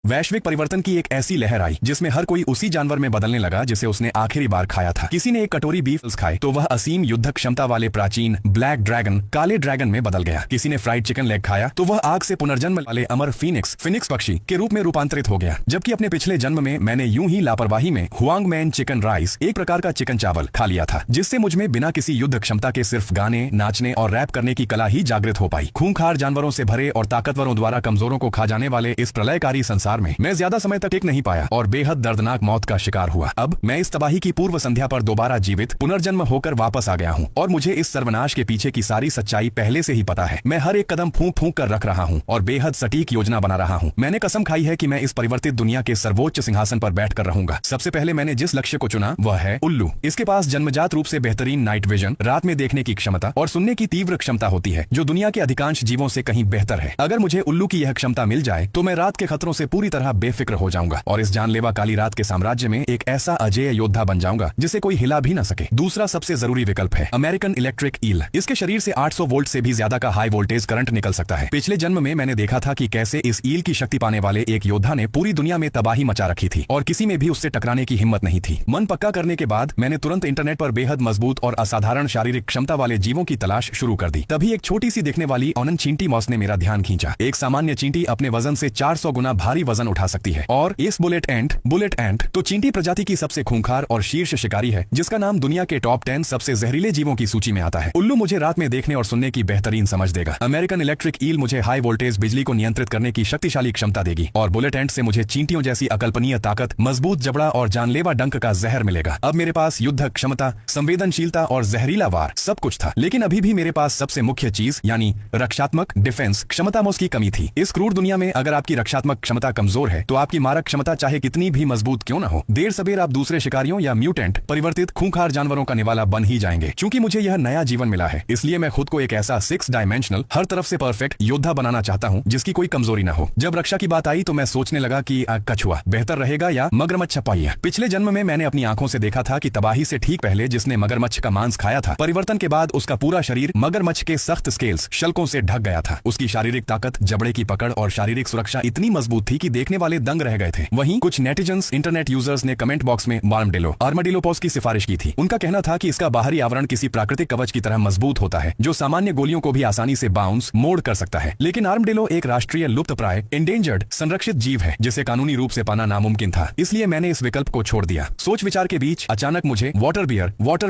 वैश्विक परिवर्तन की एक ऐसी लहर आई जिसमें हर कोई उसी जानवर में बदलने लगा जिसे उसने आखिरी बार खाया था। किसी ने एक कटोरी बीफ खाए तो वह असीम युद्ध क्षमता वाले प्राचीन ब्लैक ड्रैगन काले ड्रैगन में बदल गया। किसी ने फ्राइड चिकन लेग खाया तो वह आग से पुनर्जन्म वाले अमर फिनिक्स पक्षी के रूप में रूपांतरित हो गया। जबकि अपने पिछले जन्म में मैंने यूं ही लापरवाही में हुआंग मैन चिकन राइस, एक प्रकार का चिकन चावल, खा लिया था, जिससे मुझमें बिना किसी युद्ध क्षमता के सिर्फ गाने, नाचने और रैप करने की कला ही जागृत हो पाई। खूंखार जानवरों से भरे और ताकतवरों द्वारा कमजोरों को खा जाने वाले इस प्रलयकारी संसार में मैं ज्यादा समय तक टिक नहीं पाया और बेहद दर्दनाक मौत का शिकार हुआ। अब मैं इस तबाही की पूर्व संध्या पर दोबारा जीवित पुनर्जन्म होकर वापस आ गया हूँ और मुझे इस सर्वनाश के पीछे की सारी सच्चाई पहले से ही पता है। मैं हर एक कदम फूंक फूंक कर रख रहा हूँ और बेहद सटीक योजना बना रहा हूँ। मैंने कसम खाई है कि मैं इस परिवर्तित दुनिया के सर्वोच्च सिंहासन पर बैठ कर रहूंगा। सबसे पहले मैंने जिस लक्ष्य को चुना वह है उल्लू। इसके पास जन्मजात रूप से बेहतरीन नाइट विजन, रात में देखने की क्षमता और सुनने की तीव्र क्षमता होती है, जो दुनिया के अधिकांश जीवों से कहीं बेहतर है। अगर मुझे उल्लू की यह क्षमता मिल जाए तो मैं रात के खतरों से पूरी तरह बेफिक्र हो जाऊंगा और इस जानलेवा काली रात के साम्राज्य में एक ऐसा अजेय योद्धा बन जाऊंगा जिसे कोई हिला भी न सके। दूसरा सबसे जरूरी विकल्प है अमेरिकन इलेक्ट्रिक ईल। इसके शरीर से 800 वोल्ट से भी ज्यादा का हाई वोल्टेज करंट निकल सकता है। पिछले जन्म में मैंने देखा था कि कैसे इस ईल की शक्ति पाने वाले एक योद्धा ने पूरी दुनिया में तबाही मचा रखी थी और किसी में भी उससे टकराने की हिम्मत नहीं थी। मन पक्का करने के बाद मैंने तुरंत इंटरनेट पर बेहद मजबूत और असाधारण शारीरिक क्षमता वाले जीवों की तलाश शुरू कर दी। तभी एक छोटी सी दिखने वाली ऑनन चींटी मॉस ने मेरा ध्यान खींचा। एक सामान्य चींटी अपने वजन से 400 गुना भारी वजन उठा सकती है और इस बुलेट एंट तो चींटी प्रजाति की सबसे खूंखार और शीर्ष शिकारी है, जिसका नाम दुनिया के टॉप 10 सबसे जहरीले जीवों की सूची में आता है। उल्लू मुझे रात में देखने और सुनने की बेहतरीन समझ देगा। अमेरिकन इलेक्ट्रिक ईल मुझे हाई वोल्टेज बिजली को नियंत्रित करने की शक्तिशाली क्षमता देगी और बुलेट एंट से मुझे चींटियों जैसी अकल्पनीय ताकत, मजबूत जबड़ा और जानलेवा डंक का जहर मिलेगा। अब मेरे पास युद्ध क्षमता, संवेदनशीलता और जहरीला वार सब कुछ था, लेकिन अभी भी मेरे पास सबसे मुख्य चीज यानी रक्षात्मक डिफेंस क्षमता की कमी थी। इस क्रूर दुनिया में अगर आपकी रक्षात्मक क्षमता कमजोर है तो आपकी मारक क्षमता चाहे कितनी भी मजबूत क्यों न हो, देर सबेर आप दूसरे शिकारियों या म्यूटेंट परिवर्तित खूंखार जानवरों का निवाला बन ही जाएंगे। क्योंकि मुझे यह नया जीवन मिला है, इसलिए मैं खुद को एक ऐसा 6 डायमेंशनल हर तरफ से परफेक्ट योद्धा बनाना चाहता हूँ जिसकी कोई कमजोरी न हो। जब रक्षा की बात आई तो मैं सोचने लगा कि कछुआ बेहतर रहेगा या मगरमच्छ पाइया। पिछले जन्म में मैंने अपनी आंखों से देखा था कि तबाही से ठीक पहले जिसने मगरमच्छ का मांस खाया था, परिवर्तन के बाद उसका पूरा शरीर मगरमच्छ के सख्त स्केल्स शल्कों से ढक गया था। उसकी शारीरिक ताकत, जबड़े की पकड़ और शारीरिक सुरक्षा इतनी मजबूत थी कि देखने वाले दंग रह गए थे। वहीं कुछ नेटिजन्स, इंटरनेट यूजर्स ने कमेंट बॉक्स में आर्माडिलो पॉज की सिफारिश की थी। उनका कहना था कि इसका बाहरी आवरण किसी प्राकृतिक कवच की तरह मजबूत होता है, जो सामान्य गोलियों को भी आसानी से बाउंस मोड़ कर सकता है। लेकिन आर्माडिलो एक राष्ट्रीय लुप्तप्राय एंडेंजर्ड संरक्षित जीव है जिसे कानूनी रूप से पाना नामुमकिन था, इसलिए मैंने इस विकल्प को छोड़ दिया। सोच विचार के बीच अचानक मुझे वाटर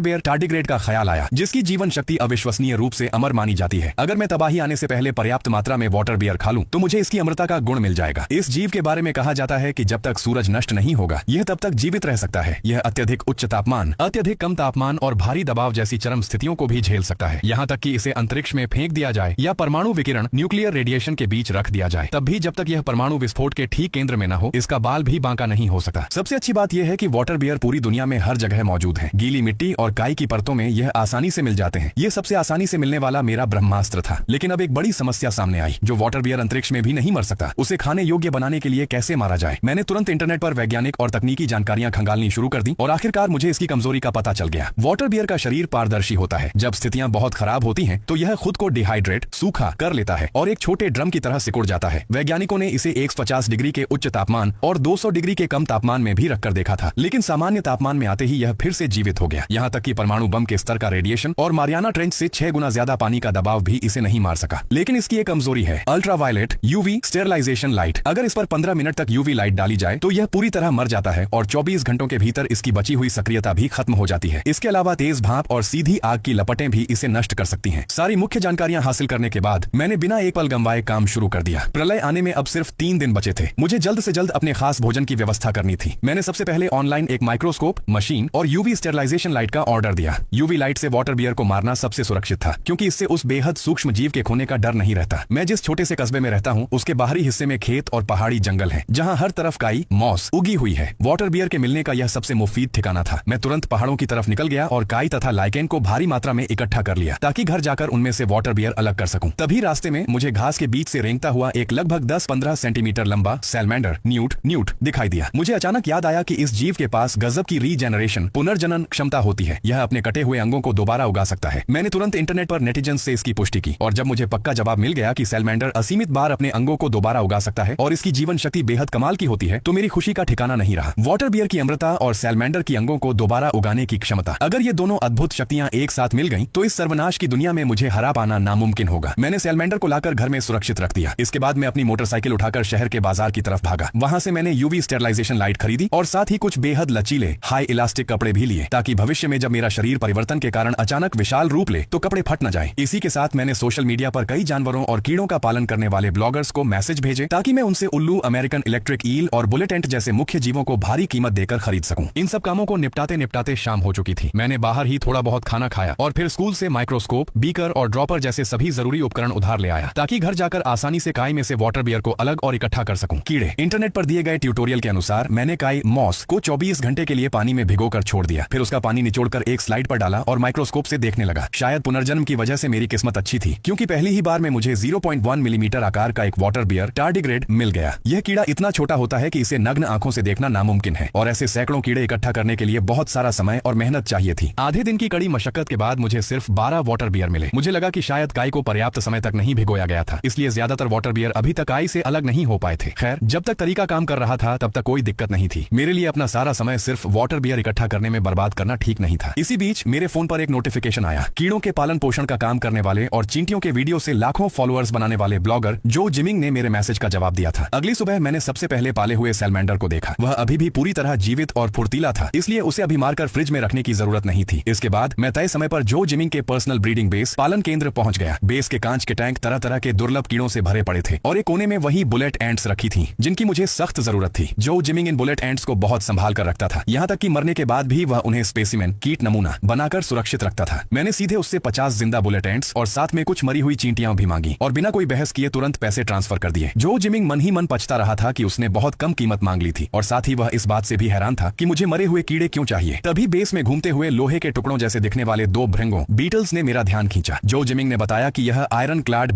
बियर टार्डिग्रेड का ख्याल आया, जिसकी जीवन शक्ति अविश्वसनीय रूप से अमर मानी जाती है। अगर मैं तबाही आने से पहले पर्याप्त मात्रा में वाटर बियर खा लूं तो मुझे इसकी अमृता का गुण मिल जाएगा। इस जीव के बारे में कहा जाता है कि जब तक सूरज नष्ट नहीं होगा यह तब तक जीवित रह सकता है। यह अत्यधिक उच्च तापमान, अत्यधिक कम तापमान और भारी दबाव जैसी चरम स्थितियों को भी झेल सकता है। यहाँ तक कि इसे अंतरिक्ष में फेंक दिया जाए या परमाणु विकिरण न्यूक्लियर रेडिएशन के बीच रख दिया जाए, तब भी जब तक यह परमाणु विस्फोट के ठीक केंद्र में न हो इसका बाल भी बांका नहीं हो सकता। सबसे अच्छी बात यह है कि वाटर बियर पूरी दुनिया में हर जगह मौजूद है। गीली मिट्टी और काई की परतों में यह आसानी से मिल जाते हैं। यह सबसे आसानी से मिलने वाला मेरा ब्रह्मास्त्र था। लेकिन अब एक बड़ी समस्या सामने आई। जो वाटर बियर अंतरिक्ष में भी नहीं मर सकता, उसे खाने योग्य बनाने के लिए कैसे मारा जाए। मैंने तुरंत इंटरनेट पर वैज्ञानिक और तकनीकी जानकारियां खंगालनी शुरू कर दी और आखिरकार मुझे इसकी कमजोरी का पता चल गया। वाटर बियर का शरीर पारदर्शी होता है। जब स्थितियां बहुत खराब होती हैं तो यह खुद को डिहाइड्रेट, सूखा कर लेता है और एक छोटे ड्रम की तरह सिकुड़ जाता है। वैज्ञानिकों ने इसे 150 डिग्री के उच्च तापमान और 200 डिग्री के कम तापमान में भी रखकर देखा था, लेकिन सामान्य तापमान में आते ही यह फिर से जीवित हो गया। यहाँ तक कि परमाणु बम के स्तर का रेडिएशन और मारियाना ट्रेंच से 6 गुना ज्यादा पानी का दबाव भी इसे नहीं मार सका। लेकिन इसकी एक कमजोरी है, अल्ट्रावायलेट यूवी स्टेरलाइजेशन लाइट। अगर इस पर 15 मिनट तक यूवी लाइट डाली जाए तो यह पूरी तरह मर जाता है और 24 घंटों के भीतर इसकी बची हुई सक्रियता भी खत्म हो जाती है। इसके अलावा तेज भाप और सीधी आग की लपटें भी इसे नष्ट कर सकती हैं। सारी मुख्य जानकारियां हासिल करने के बाद मैंने बिना एक पल गंवाए काम शुरू कर दिया। प्रलय आने में अब सिर्फ 3 दिन बचे थे। मुझे जल्द से जल्द अपने खास भोजन की व्यवस्था करनी थी। मैंने सबसे पहले ऑनलाइन एक माइक्रोस्कोप, मशीन और यूवी स्टेरलाइजेशन लाइट का ऑर्डर दिया। यूवी लाइट से वाटर बियर को मारना सबसे सुरक्षित था, क्योंकि इससे उस बेहद सूक्ष्म जीव के खोने का डर नहीं रहता। मैं जिस छोटे से कस्बे में रहता हूँ उसके बाहरी हिस्से में खेत और पहाड़ी जंगल है, जहाँ हर तरफ काई मॉस उगी हुई है। वाटर बियर के मिलने का यह सबसे मुफीद ठिकाना था। मैं तुरंत पहाड़ों की तरफ निकल गया और काई तथा लाइकेन को भारी मात्रा में इकट्ठा कर लिया ताकि घर जाकर उनमें से वाटर बियर अलग कर सकूं। तभी रास्ते में मुझे घास के बीच से रेंगता हुआ एक लगभग 10-15 सेंटीमीटर लंबा सैलमेंडर न्यूट दिखाई दिया। मुझे अचानक याद आया कि इस जीव के पास गजब की रीजेनरेशन पुनर्जनन क्षमता होती है। यह अपने कटे हुए अंगों को दोबारा उगा सकता है। मैंने तुरंत इंटरनेट पर नेटिजन्स से इसकी पुष्टि की और जब मुझे पक्का जवाब मिल गया कि सैलमेंडर असीमित बार अपने अंगों को दोबारा उगा सकता है और इसकी जीवन शक्ति बेहद कमाल की होती है तो मेरी खुशी का ठिकाना नहीं रहा। वाटर बियर की अमृता और सैलमेंडर की अंगों को दोबारा उगाने की क्षमता, अगर ये दोनों अद्भुत शक्तियां एक साथ मिल गईं, तो इस सर्वनाश की दुनिया में मुझे हरा पाना नामुमकिन होगा। मैंने सैलमेंडर को लाकर घर में सुरक्षित रख दिया। इसके बाद मैं अपनी मोटरसाइकिल उठाकर शहर के बाजार की तरफ भागा। वहां से मैंने यूवी स्टेरलाइजेशन लाइट खरीदी और साथ ही कुछ बेहद लचीले हाई इलास्टिक कपड़े भी लिए, ताकि भविष्य में जब मेरा शरीर परिवर्तन के कारण अचानक विशाल रूप ले तो कपड़े फट न जाए। इसी के साथ मैंने सोशल मीडिया पर कई जानवरों और कीड़ों का पालन करने वाले ब्लॉगर्स को मैसेज भेजे, ताकि मैं उनसे उल्लू, अमेरिकन इलेक्ट्रिक ईल और बुलेट एंट जैसे मुख्य जीवों को भारी कीमत देकर खरीद सकूं। इन सब कामों को निपटाते निपटाते शाम हो चुकी थी। मैंने बाहर ही थोड़ा बहुत खाना खाया और फिर स्कूल से माइक्रोस्कोप, बीकर और ड्रॉपर जैसे सभी जरूरी उपकरण उधार ले आया, ताकि घर जाकर आसानी से काई में से वाटर बियर को अलग और इकट्ठा कर सकूं। कीड़े, इंटरनेट पर दिए गए ट्यूटोरियल के अनुसार मैंने काई मॉस को 24 घंटे के लिए पानी में भिगोकर छोड़ दिया, फिर उसका पानी निचोड़कर एक स्लाइड पर डाला और माइक्रोस्कोप से देखने लगा। शायद पुनर्जन्म की वजह से मेरी किस्मत अच्छी थी, क्योंकि पहली ही बार में मुझे 0.1 मिलीमीटर आकार का एक वाटर बियर टार्डिग्रेड मिल गया। यह कीड़ा इतना छोटा होता है कि इसे नग्न आंखों से देखना नामुमकिन है, और ऐसे सैकड़ों कीड़े इकट्ठा करने के लिए बहुत सारा समय और मेहनत चाहिए थी। आधे दिन की कड़ी मशक्कत के बाद मुझे सिर्फ 12 वाटर बियर मिले। मुझे लगा कि शायद काई को पर्याप्त समय तक नहीं भिगोया गया था, इसलिए ज्यादातर वाटर बियर अभी तक काई से अलग नहीं हो पाए थे। खैर, जब तक तरीका काम कर रहा था तब तक कोई दिक्कत नहीं थी। मेरे लिए अपना सारा समय सिर्फ वाटर बियर इकट्ठा करने में बर्बाद करना ठीक नहीं था। इसी बीच मेरे फोन पर एक नोटिफिकेशन आया। कीड़ों के पालन पोषण का काम करने वाले और चींटियों के वीडियो से लाखों फॉलोअर्स बनाने वाले ब्लॉगर जो जिमिंग ने मेरे मैसेज का जवाब दिया था। अगली सुबह मैंने सबसे पहले पाले हुए सैलमेंडर को देखा। वह अभी भी पूरी तरह जीवित और फुर्तीला था, इसलिए उसे अभी मारकर फ्रिज में रखने की जरूरत नहीं थी। इसके बाद मैं तय समय पर जो जिमिंग के पर्सनल ब्रीडिंग बेस पालन केंद्र पहुंच गया। बेस के कांच के टैंक तरह तरह के दुर्लभ कीड़ों से भरे पड़े थे और एक कोने में वही बुलेट एंट्स रखी थी जिनकी मुझे सख्त जरूरत थी। जो जिमिंग इन बुलेट एंट्स को बहुत संभाल कर रखता था, यहाँ तक कि मरने के बाद भी वह उन्हें स्पेसिमेन, कीट नमूना बनाकर सुरक्षित रखता था। मैंने सीधे उससे 50 जिंदा बुलेट एंट्स और साथ में कुछ मरी हुई चींटियां भी मांगी और बिना कोई बहस किए तुरंत पैसे ट्रांसफर कर दिए। जो जिमिंग मन ही मन पछता रहा था कि उसने बहुत कम कीमत मांग ली थी, और साथ ही वह इस बात से भी हैरान था कि मुझे मरे हुए कीड़े क्यों चाहिए। तभी बेस में घूमते हुए लोहे के टुकड़ों जैसे दिखने वाले 2 भृंगों बीटल्स ने मेरा ध्यान खींचा। जो जिमिंग ने बताया कि यह आयरन क्लैड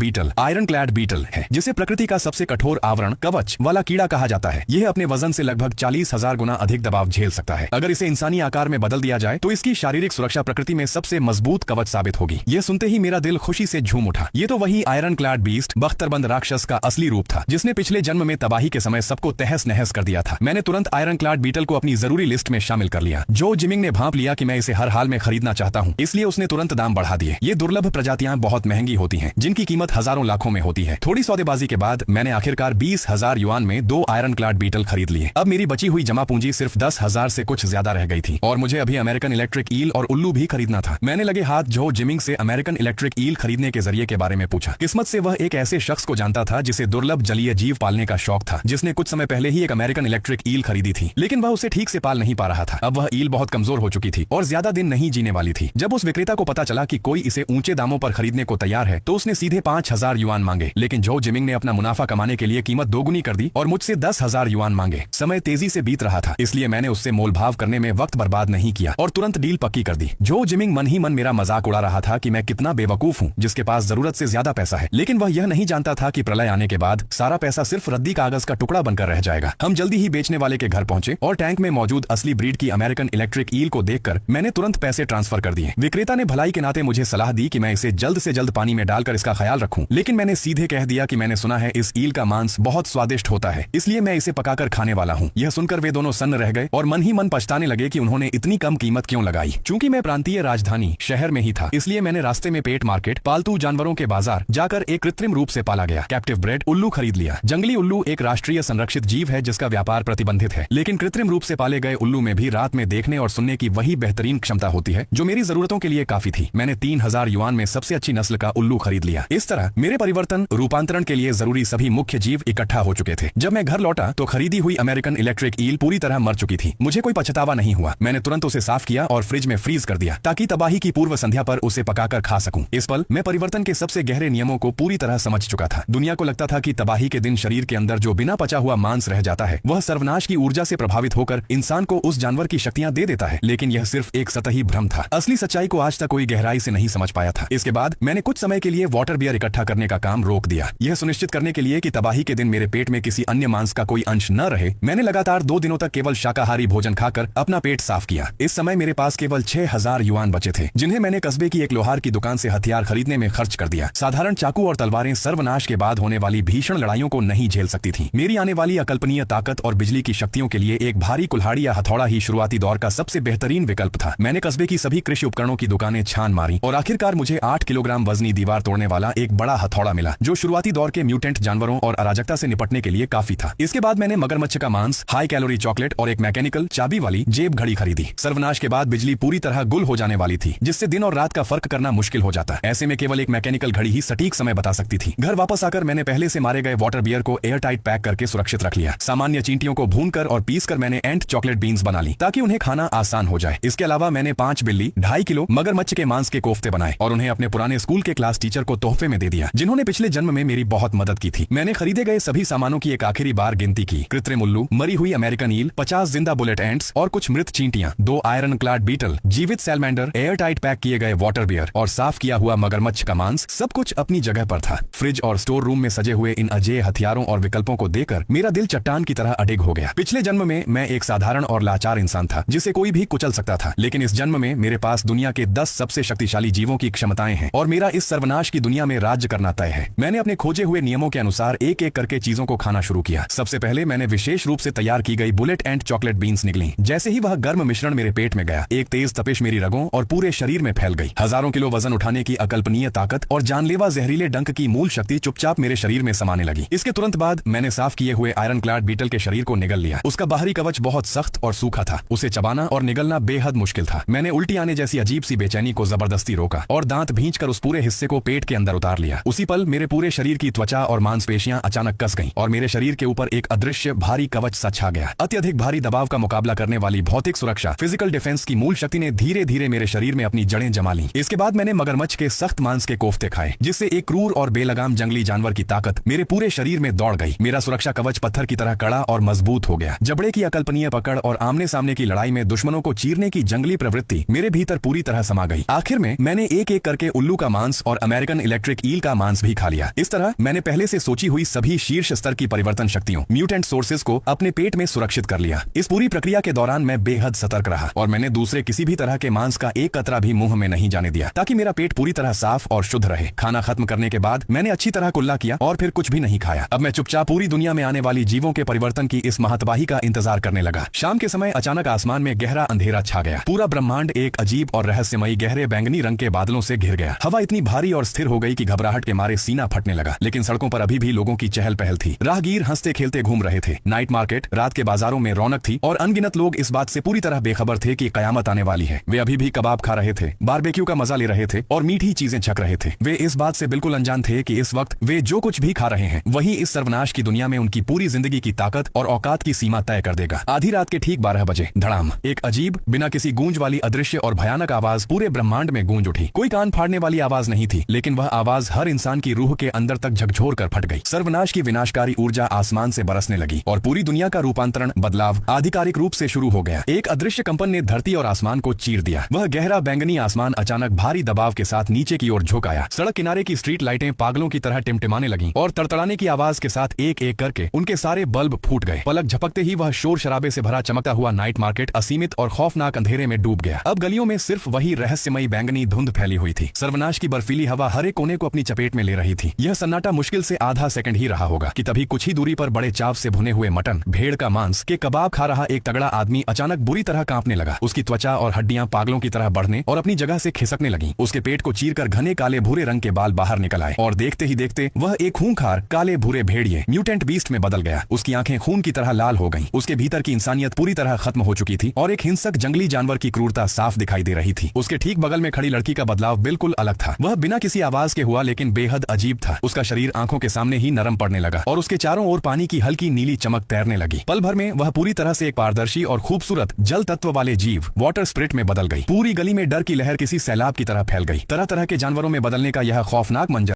बीटल है, जिसे प्रकृति का सबसे कठोर आवरण कवच वाला कीड़ा कहा जाता है। यह अपने वजन से लगभग 40,000 गुना अधिक दबाव झेल सकता है। अगर इसे इंसानी आकार में बदल दिया जाए तो इसकी शारीरिक सुरक्षा प्रकृति में सबसे मजबूत कवच साबित होगी। यह सुनते ही मेरा दिल खुशी से झूम उठा। ये तो वही आयरन क्लैड बीस्ट, बख्तरबंद राक्षस का असली रूप था, जिसने पिछले जन्म में तबाही के समय सबको तहस नहस कर दिया था। मैंने तुरंत आयरन क्लैड बीटल को अपनी जरूरी लिस्ट में शामिल कर लिया। जो जिमिंग ने भांप लिया कि मैं इसे हर हाल में खरीदना चाहता हूँ, इसलिए उसने तुरंत दाम बढ़ा दिए। ये दुर्लभ प्रजातियां बहुत महंगी होती हैं, जिनकी कीमत हजारों लाखों में होती है। थोड़ी सौदेबाजी के बाद मैंने आखिरकार 20,000 युआन में 2 आयरन क्लैड बीटल खरीद लिए। अब मेरी बची हुई जमा पूंजी सिर्फ 10,000 से कुछ ज्यादा रह गई थी, और मुझे अभी अमेरिकन इलेक्ट्रिक ईल और उल्लू भी खरीदना था। मैंने लगे हाथ जो जिमिंग से अमेरिकन इलेक्ट्रिक ईल खरीदने के जरिए के बारे में पूछा। किस्मत से वह एक ऐसे शख्स को जानता था जिसे दुर्लभ जलीय जीव पालने का शौक था, जिसने कुछ समय पहले ही एक अमेरिकन इलेक्ट्रिक ईल खरीदी थी, लेकिन वह उसे ठीक से पाल नहीं पा रहा था। अब वह ईल बहुत कमजोर हो चुकी थी और ज्यादा दिन नहीं जीने वाली थी। जब उस विक्रेता को पता चला कि कोई इसे ऊंचे दामों पर खरीदने को तैयार है, तो उसने सीधे 5,000 युआन मांगे। लेकिन जो जिमिंग ने अपना मुनाफा कमाने के लिए कीमत दोगुनी कर दी और मुझसे 10,000 युआन मांगे। समय तेजी से बीत रहा था, इसलिए मैंने उससे मोलभाव करने में वक्त बर्बाद नहीं किया और तुरंत डील पक्की कर दी। जो जिमिंग मन ही मन मेरा मजाक उड़ा रहा था कि मैं कितना बेवकूफ हूँ जिसके पास जरूरत से ज्यादा पैसा है, लेकिन वह यह नहीं जानता था कि प्रलय आने के बाद सारा पैसा सिर्फ रद्दी कागज का टुकड़ा बनकर रह जाएगा। हम जल्दी ही बेचने वाले के घर पहुंचे और टैंक में मौजूद असली ब्रीड की अमेरिकन इलेक्ट्रिक ईल को देखकर मैंने तुरंत पैसे ट्रांसफर कर दिए। विक्रेता ने भलाई के नाते मुझे सलाह दी कि मैं इसे जल्द से जल्द पानी में डालकर इसका ख्याल रखूं, लेकिन मैंने सीधे कह दिया कि मैंने सुना है इस ईल का मांस बहुत स्वादिष्ट होता है, इसलिए मैं इसे पकाकर खाने वाला हूँ। यह सुनकर वे दोनों सन्न रह गए और मन ही मन पछताने लगे कि उन्होंने इतनी कम कीमत क्यों लगाई। चूंकि मैं प्रांतीय राजधानी शहर में ही था, इसलिए मैंने रास्ते में पेट मार्केट, पालतू जानवरों के बाजार जाकर एक कृत्रिम रूप से पाला गया कैप्टिव ब्रेड उल्लू खरीद लिया। जंगली उल्लू एक राष्ट्रीय संरक्षित जीव है जिसका व्यापार प्रतिबंधित है, लेकिन कृत्रिम रूप से पाले गए उल्लू में भी रात में देखने और सुनने की वही बेहतरीन क्षमता होती है जो मेरी जरूरतों के लिए काफी थी। मैंने 3,000 युआन में सबसे अच्छी नस्ल का उल्लू खरीद लिया। इस तरह मेरे परिवर्तन रूपांतरण के लिए जरूरी सभी मुख्य जीव इकट्ठा हो चुके थे। जब मैं घर लौटा तो खरीदी हुई अमेरिकन इलेक्ट्रिक ईल पूरी तरह मर चुकी थी। मुझे कोई पछतावा नहीं हुआ। मैंने तुरंत उसे साफ किया और फ्रिज में फ्रीज कर दिया ताकि तबाही की पूर्व संध्या पर उसे पकाकर खा सकूं। इस पल मैं परिवर्तन के सबसे गहरे नियमों को पूरी तरह समझ चुका था। दुनिया को लगता था कि तबाही के दिन शरीर के अंदर जो बिना पचा हुआ मांस रह जाता है वह सर्वनाश की ऊर्जा से प्रभावित होकर इंसान को उस जानवर की शक्तियां दे देता है, लेकिन यह सिर्फ एक सतही भ्रम था। असली सच्चाई को आज तक कोई गहराई से नहीं समझ पाया था। इसके बाद मैंने कुछ समय के लिए वाटर बियर इकट्ठा करने का काम रोक दिया, यह सुनिश्चित करने के लिए कि तबाही के दिन मेरे पेट में किसी अन्य मांस का कोई अंश न रहे। मैंने लगातार 2 दिनों तक केवल शाकाहारी भोजन खाकर अपना पेट साफ किया। इस समय मेरे पास केवल 6,000 युआन बचे थे, जिन्हें मैंने कस्बे की एक लोहार की दुकान से हथियार खरीदने में खर्च कर दिया। साधारण चाकू और तलवारें सर्वनाश के बाद होने वाली भीषण लड़ाइयों को नहीं झेल सकती। सकती थी। मेरी आने वाली अकल्पनीय ताकत और बिजली की शक्तियों के लिए एक भारी कुल्हाड़ी या हथौड़ा ही शुरुआती दौर का सबसे बेहतरीन विकल्प था। मैंने कस्बे की सभी कृषि उपकरणों की दुकानें छान मारी और आखिरकार मुझे 8 किलोग्राम वजनी दीवार तोड़ने वाला एक बड़ा हथौड़ा मिला, जो शुरुआती दौर के म्यूटेंट जानवरों और अराजकता से निपटने के लिए काफी था। इसके बाद मैंने मगरमच्छ का मांस, हाई कैलोरी चॉकलेट और एक मैकेनिकल चाबी वाली जेब घड़ी खरीदी। सर्वनाश के बाद बिजली पूरी तरह गुल हो जाने वाली थी, जिससे दिन और रात का फर्क करना मुश्किल हो जाता। ऐसे में केवल एक मैकेनिकल घड़ी ही सटीक समय बता सकती थी। घर वापस आकर मैंने पहले से मारे गए वाटर बियर को एयर टाइट पैक करके सुरक्षित रख लिया। सामान्य चींटियों को भूनकर और पीसकर मैंने एंट चॉकलेट बीन्स बना ली, ताकि उन्हें खाना आसान हो जाए। इसके अलावा मैंने 5 बिल्ली, 2.5 किलो मगरमच्छ के मांस के कोफ्ते बनाए और उन्हें अपने पुराने स्कूल के क्लास टीचर को तोहफे में दे दिया, जिन्होंने पिछले जन्म में मेरी बहुत मदद की थी। मैंने खरीदे गए सभी सामानों की एक आखिरी बार गिनती की। कृत्रिम उल्लू, मरी हुई अमेरिकन ईल, 50 जिंदा बुलेट एंट्स और कुछ मृत चींटियां, 2 आयरन क्लाड बीटल, जीवित सैलमेंडर, एयर टाइट पैक किए गए वाटर बियर और साफ किया हुआ मगरमच्छ का मांस, सब कुछ अपनी जगह पर था। फ्रिज और स्टोर रूम में सजे हुए इन अजेय हथियारों और विकल्पों को देखकर मेरा दिल चट्टान की तरह अडिग हो गया। पिछले जन्म में मैं एक साधारण और लाचार इंसान था, जिसे कोई भी कुचल सकता था, लेकिन इस जन्म में मेरे पास दुनिया के 10 सबसे शक्तिशाली जीवों की क्षमताएं हैं और मेरा इस सर्वनाश की दुनिया में राज्य करना तय है। मैंने अपने खोजे हुए नियमों के अनुसार एक एक करके चीजों को खाना शुरू किया। सबसे पहले मैंने विशेष रूप से तैयार की गई बुलेट एंड चॉकलेट बीन्स निकली। जैसे ही वह गर्म मिश्रण मेरे पेट में गया, एक तेज तपिश मेरी रगों और पूरे शरीर में फैल गई। हजारों किलो वजन उठाने की अकल्पनीय ताकत और जानलेवा जहरीले डंक की मूल शक्ति चुपचाप मेरे शरीर में समाने लगी। इसके तुरंत बाद मैंने साफ किए हुए आयरन क्लाड बीटल के शरीर को निगल लिया। उसका बाहरी कवच बहुत सख्त और सूखा था, उसे चबाना और निगलना बेहद मुश्किल था। मैंने उल्टी आने जैसी अजीब सी बेचैनी को जबरदस्ती रोका और दांत भींचकर उस पूरे हिस्से को पेट के अंदर उतार लिया। उसी पल मेरे पूरे शरीर की त्वचा और मांसपेशियां अचानक कस गईं और मेरे शरीर के ऊपर एक अदृश्य भारी कवच सा छा गया। अत्यधिक भारी दबाव का मुकाबला करने वाली भौतिक सुरक्षा, फिजिकल डिफेंस की मूल शक्ति ने धीरे धीरे मेरे शरीर में अपनी जड़ें जमा ली। इसके बाद मैंने मगरमच्छ के सख्त मांस के कोफ्ते खाए, जिससे एक क्रूर और बेलगाम जंगली जानवर की ताकत मेरे पूरे शरीर में दौड़ गई। मेरा सुरक्षा कवच पत्थर की तरह कड़ा और मजबूत हो गया। जबड़े की अकल्पनीय पकड़ और आमने सामने की लड़ाई में दुश्मनों को चीरने की जंगली प्रवृत्ति मेरे भीतर पूरी तरह समा गई। आखिर में मैंने एक एक करके उल्लू का मांस और अमेरिकन इलेक्ट्रिक ईल का मांस भी खा लिया। इस तरह मैंने पहले से सोची हुई सभी शीर्ष स्तर की परिवर्तन शक्तियों, म्यूटेंट सोर्सेज को अपने पेट में सुरक्षित कर लिया। इस पूरी प्रक्रिया के दौरान मैं बेहद सतर्क रहा और मैंने दूसरे किसी भी तरह के मांस का एक कतरा भी मुंह में नहीं जाने दिया, ताकि मेरा पेट पूरी तरह साफ और शुद्ध रहे। खाना खत्म करने के बाद मैंने अच्छी तरह कुल्ला किया और फिर कुछ भी नहीं खाया। अब मैं चुपचाप पूरी दुनिया में आने वाली जीवों के परिवर्तन की इस महत्वाही का इंतजार करने लगा। शाम के समय अचानक आसमान में गहरा अंधेरा छा गया। पूरा ब्रह्मांड एक अजीब और रहस्यमयी गहरे बैंगनी रंग के बादलों से घिर गया। हवा इतनी भारी और स्थिर हो गई कि घबराहट के मारे सीना फटने लगा, लेकिन सड़कों पर अभी भी लोगों की चहल पहल थी। राहगीर हंसते खेलते घूम रहे थे। नाइट मार्केट, रात के बाजारों में रौनक थी और अनगिनत लोग इस बात से पूरी तरह बेखबर थे कि कयामत आने वाली है। वे अभी भी कबाब खा रहे थे, बारबेक्यू का मजा ले रहे थे और मीठी चीजें छक रहे थे। वे इस बात से बिल्कुल अनजान थे कि इस वक्त वे जो कुछ भी खा रहे हैं, वही इस सर्वनाश की दुनिया में उनकी पूरी जिंदगी की ताकत और औकात की सीमा तय कर देगा। आधी रात के ठीक 12 बजे धड़ाम, एक अजीब, बिना किसी गूंज वाली अदृश्य और भयानक आवाज पूरे ब्रह्मांड में गूंज उठी। कोई कान फाड़ने वाली आवाज नहीं थी, लेकिन वह आवाज हर इंसान की रूह के अंदर तक झकझोर कर फट गई। सर्वनाश की विनाशकारी ऊर्जा आसमान से बरसने लगी और पूरी दुनिया का रूपांतरण, बदलाव आधिकारिक रूप से शुरू हो गया। एक अदृश्य कंपन ने धरती और आसमान को चीर दिया। वह गहरा बैंगनी आसमान अचानक भारी दबाव के साथ नीचे की ओर झुक आया। सड़क किनारे की स्ट्रीट लाइटें पागलों की तरह टिमटिमाने लगीं और तड़तड़ाने की आवाज के साथ एक एक करके उनके सारे बल्ब फूट गए। पलक झपकते ही वह शोर शराबे से भरा चमकता हुआ नाइट मार्केट असीमित और खौफनाक अंधेरे में डूब गया। अब गलियों में सिर्फ वही रहस्यमयी बैंगनी धुंध फैली हुई थी। सर्वनाश की बर्फीली हवा हर एक कोने को अपनी चपेट में ले रही थी। यह सन्नाटा मुश्किल से आधा सेकंड ही रहा होगा कि तभी कुछ ही दूरी पर बड़े चाव से भुने हुए मटन, भेड़ का मांस के कबाब खा रहा एक तगड़ा आदमी अचानक बुरी तरह कांपने लगा। उसकी त्वचा और हड्डियां पागलों की तरह बढ़ने और अपनी जगह से खिसकने लगीं। उसके पेट को चीरकर घने काले भूरे रंग के बाल बाहर निकल आए और देखते ही देखते वह एक खूंखार काले भूरे भेड़िए म्यूटेंट बीस्ट में बदल गया। उसकी आंखें खून की तरह लाल हो गईं। उसके भीतर की इंसानियत पूरी तरह खत्म हो चुकी थी और एक हिंसक जंगली जानवर की क्रूरता साफ दिखाई दे रही थी। उसके ठीक बगल में खड़ी लड़की का बदलाव बिल्कुल अलग था। वह बिना किसी आवाज के हुआ, लेकिन बेहद अजीब था। उसका शरीर आंखों के सामने ही नरम पड़ने लगा और उसके चारों ओर पानी की हल्की नीली चमक तैरने लगी। पल भर में वह पूरी तरह से एक पारदर्शी और खूबसूरत जल तत्व वाले जीव, वाटर स्पिरिट में बदल गई। पूरी गली में डर की लहर किसी सैलाब की तरह फैल गई। तरह तरह के जानवरों में बदलने का यह खौफनाक मंजर